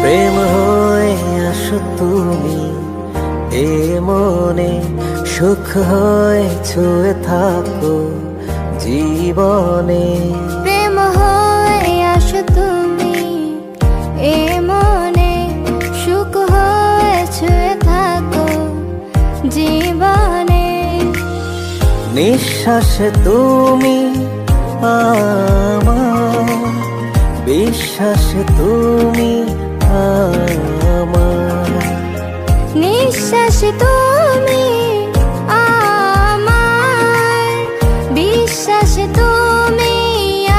প্রেম হয়ে আসো তুমি এ মনে, সুখ হয়ে ছুঁয়ে থাকো জীবনে। প্রেম হয়ে আসো তুমি এ মনে, সুখ হয়ে ছুঁয়ে থাকো জীবনে। নিঃশ্বাসে তুমি আমার, বিশ্বাসে তুমি আমার। নিঃশ্বাসে তুমি আমার, বিশ্বাসে তুমি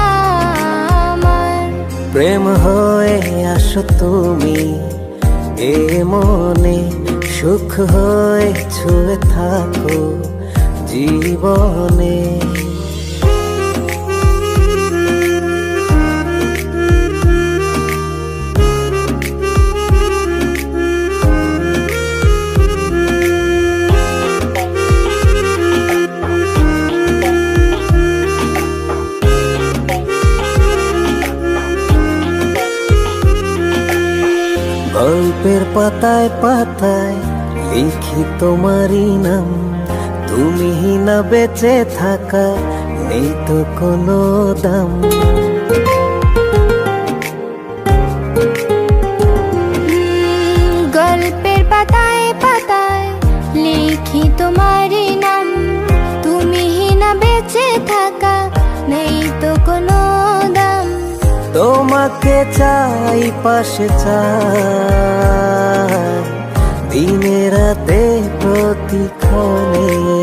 আমার। প্রেম হয়ে আসো তুমি এ মনে, সুখ হয়ে ছুঁয়ে থাকো জীবনে। গল্পের পাতায় পাতায় লিখি তোমারই নাম, তুমি না বেঁচে থাকা নেই তো কোনো দাম। গল্পের পাতায় পাতায় লিখি তোমারই নাম, তুমি না বেঁচে থাকা নেই তো কোনো দাম। তোমাকে চাই পাশে চাই, দিনে রাতে প্রতিক্ষণে